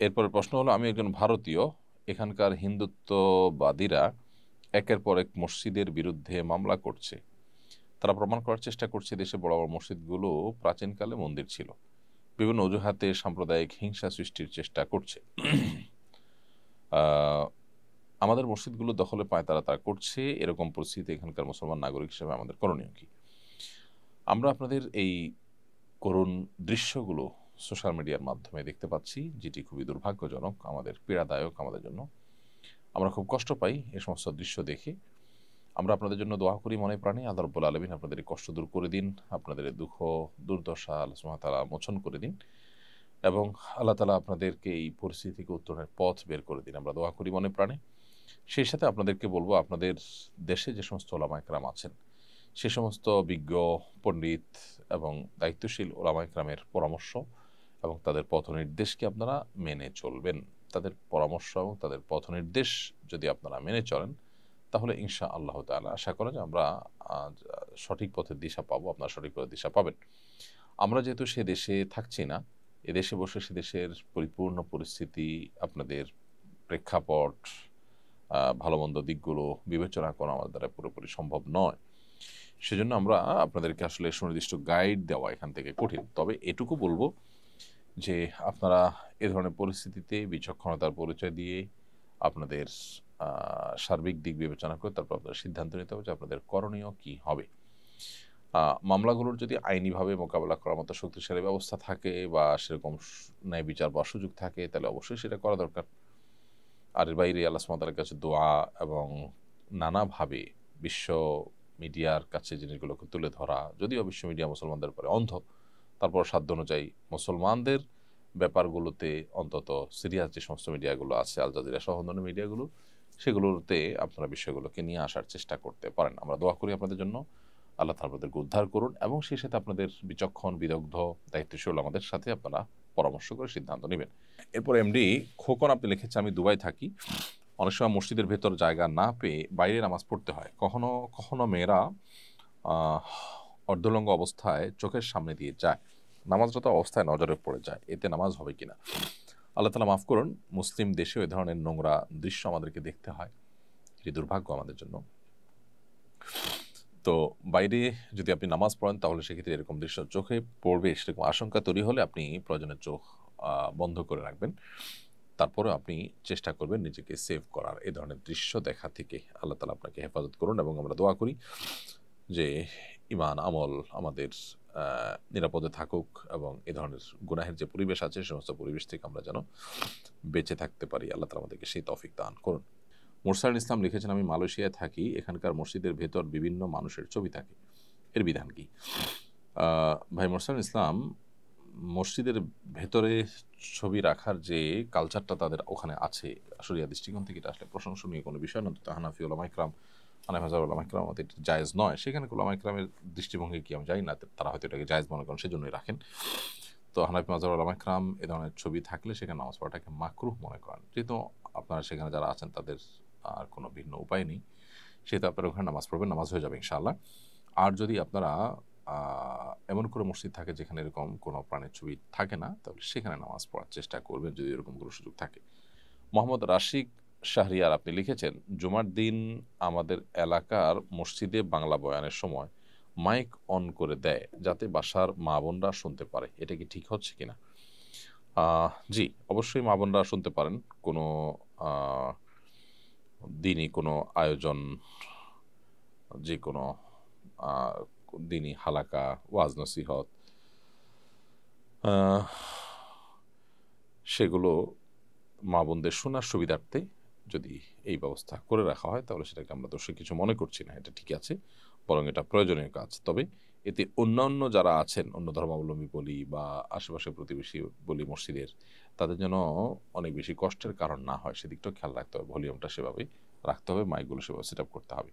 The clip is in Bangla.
এরপরে প্রশ্ন হলো, আমি একজন ভারতীয়, এখানকার হিন্দুত্ববাদীরা একের পর এক মসজিদের বিরুদ্ধে মামলা করছে। তারা প্রমাণ করার চেষ্টা করছে দেশে বড় বড় মসজিদগুলো প্রাচীনকালে মন্দির ছিল, বিভিন্ন অজুহাতে সাম্প্রদায়িক হিংসা সৃষ্টির চেষ্টা করছে। আহ, আমাদের মসজিদগুলো দখলে পায় তারা করছে, এরকম পরিস্থিতি এখানকার মুসলমান নাগরিক হিসেবে আমাদের করণীয় কি? আমরা আপনাদের এই করুণ দৃশ্যগুলো সোশ্যাল মিডিয়ার মাধ্যমে দেখতে পাচ্ছি, যেটি খুবই দুর্ভাগ্যজনক, আমাদের পীড়াদায়ক আমাদের জন্য। আমরা খুব কষ্ট পাই এই সমস্ত দৃশ্য দেখে। আমরা আপনাদের জন্য দোয়া করি মনে প্রাণে, আল্লাহ রাব্বুল আলামিন আপনাদের এই কষ্ট দূর করে দিন, আপনাদের এই দুঃখ দুর্দশা আল্লাহ সুবহানাহু ওয়া তাআলা মোচন করে দিন, এবং আল্লাহ তাআলা আপনাদেরকে এই পরিস্থিতি থেকে উত্তরণের পথ বের করে দিন। আমরা দোয়া করি মনে প্রাণে। সেই সাথে আপনাদেরকে বলবো, আপনাদের দেশে যে সমস্ত ওলামা একরাম আছেন, সে সমস্ত বিজ্ঞ পণ্ডিত এবং দায়িত্বশীল ওলামা একরামের পরামর্শ এবং তাদের পথ নির্দেশকে আপনারা মেনে চলবেন। তাদের পরামর্শ এবং তাদের পথ নির্দেশ যদি আপনারা মেনে চলেন, তাহলে ইনশা আল্লাহ তাআলা আশা করা যে আমরা সঠিক পথের দিশা পাবো, আপনারা সঠিক পথের দিশা পাবেন। আমরা যেহেতু সে দেশে থাকছি না, এদেশে বসে সে দেশের পরিপূর্ণ পরিস্থিতি, আপনাদের প্রেক্ষাপট, ভালো মন্দ দিকগুলো বিবেচনা করা আমাদের দ্বারা পুরোপুরি সম্ভব নয়। সেজন্য আমরা আপনাদেরকে আসলে সুনির্দিষ্ট গাইড দেওয়া এখান থেকে কঠিন। তবে এটুকু বলবো যে আপনারা এ ধরনের পরিস্থিতিতে বিচক্ষণতার পরিচয় দিয়ে আপনাদের সার্বিক দিক বিবেচনা করে তারপর আপনাদের সিদ্ধান্ত নিতে হবে যে আপনাদের করণীয় কি হবে। মামলাগুলোর যদি আইনিভাবে মোকাবেলা করার মতো শক্তিশালী ব্যবস্থা থাকে বা সেরকম ন্যায় বিচার বা সুযোগ থাকে, তাহলে অবশ্যই সেটা করা দরকার। আর এর বাইরে আল্লাহ সুবহানাহু ওয়া তাআলার কাছে দোয়া এবং নানাভাবে বিশ্ব মিডিয়ার কাছে জিনিসগুলোকে তুলে ধরা, যদিও বিশ্ব মিডিয়া মুসলমানদের উপরে অন্ধ, তারপর সাধ্য অনুযায়ী মুসলমানদের ব্যাপারগুলোতে অন্তত সিরিয়াস যে সমস্ত মিডিয়াগুলো আছে, আল জাজিরা সহ অন্যান্য মিডিয়াগুলো, সেগুলোতে আপনারা বিষয়গুলোকে নিয়ে আসার চেষ্টা করতে পারেন। আমরা দোয়া করি আপনাদের জন্য, আল্লাহ তাআলা আপনাদেরকে উদ্ধার করুন, এবং সেই সাথে আপনাদের বিচক্ষণ বিদগ্ধ দায়িত্বশীল আমাদের সাথে আপনারা পরামর্শ করে সিদ্ধান্ত নেবেন। এরপর এমডি খোকন আপনি লিখেছে, আমি দুবাই থাকি, অনেক সময় মসজিদের ভেতর জায়গা না পেয়ে বাইরে নামাজ পড়তে হয়। কখনো কখনো মেয়েরা অর্ধলঙ্গ অবস্থায় চোখের সামনে দিয়ে যায়, নামাজরত অবস্থায় নজরে পড়ে যায়, এতে নামাজ হবে কিনা? আল্লাহ তাআলা মাফ করুন, মুসলিম দেশেও এ ধরনের নোংরা দৃশ্য আমাদেরকে দেখতে হয়, এটি দুর্ভাগ্য আমাদের জন্য। তো বাইরে যদি আপনি নামাজ পড়েন, তাহলে সেক্ষেত্রে এরকম দৃশ্য চোখে পড়বে সেরকম আশঙ্কা তৈরি হলে আপনি প্রয়োজনে চোখ বন্ধ করে রাখবেন। তারপরে আপনি চেষ্টা করবেন নিজেকে সেভ করার এই ধরনের দৃশ্য দেখা থেকে। আল্লাহ তাআলা আপনাকে হেফাজত করুন, এবং আমরা দোয়া করি যে ঈমান আমল আমাদের নিরাপদে থাকুক, এবং এ ধরনের গুনাহের যে পরিবেশ আছে সমস্ত পরিবেশ থেকে আমরা যেন বেঁচে থাকতে পারি। আল্লাহ তাআলা আমাদেরকে সেই তৌফিক দান করুন। মুরসালিন ইসলাম লিখেছেন, আমি মালয়েশিয়ায় থাকি, এখানকার মসজিদের ভেতর বিভিন্ন মানুষের ছবি থাকে, এর বিধান কি? ভাই মুরসালিন ইসলাম, মসজিদের ভেতরে ছবি রাখার যে কালচারটা তাদের ওখানে আছে, শরিয়া দৃষ্টিকোণ থেকে এটা আসলে প্রশংসনীয় কোনো বিষয় না। তো হানাফি ওলামা ইকরাম, হানাফি মাযহাব ওলামা ইকরাম মতে এটা জায়েজ নয়। সেখানে ওলামা ইকরামের দৃষ্টিভঙ্গি কি আমি জানি না, তারা হয়তো এটাকে জায়েজ মনে করেন, সেজন্যই রাখেন। তো হানাফি মাযহাব ওলামা ইকরাম এ ধরনের ছবি থাকলে সেখানে নামাজ পড়াটাকে মাকরুহ মনে করেন। যেহেতু আপনারা সেখানে যারা আছেন তাদের আর কোনো ভিন্ন উপায় নেই, সেহেতু আপনারা ওখানে নামাজ পড়বেন, নামাজ হয়ে যাবে ইনশাআল্লাহ। আর যদি আপনারা এমন কোনো মসজিদ থাকে যেখানে এরকম কোনো প্রাণের ছবি থাকে না, তাহলে সেখানে নামাজ পড়ার চেষ্টা করবেন যদি এরকম কোনো সুযোগ থাকে। মোহাম্মদ রাশিক শাহরিয়ার আপনি লিখেছেন, জুমার দিন আমাদের এলাকার মসজিদে বাংলা বয়ানের সময় মাইক অন করে দেয় যাতে বাসার মা বোনরা শুনতে পারে, এটা কি ঠিক হচ্ছে কিনা? জি, অবশ্যই মা বোনরা শুনতে পারেন। কোনো দিনই কোনো আয়োজন, যে কোনো দিনই হালাকা, ওয়াজ নসিহত, সেগুলো মা বোনদের শোনার সুবিধার্থে যদি এই ব্যবস্থা করে রাখা হয়, তাহলে সেটাকে আমরা দোষে কিছু মনে করছি না, এটা ঠিক আছে, বরং এটা প্রয়োজনীয় কাজ। তবে এতে অন্যান্য যারা আছেন, অন্য ধর্মাবলম্বী বলি বা আশেপাশে প্রতিবেশী বলি মসজিদের, তাদের যেন অনেক বেশি কষ্টের কারণ না হয়, সেদিকটাও খেয়াল রাখতে হবে। ভলিউমটা সেভাবে রাখতে হবে, মাইকগুলো সেভাবে সেট আপ করতে হবে।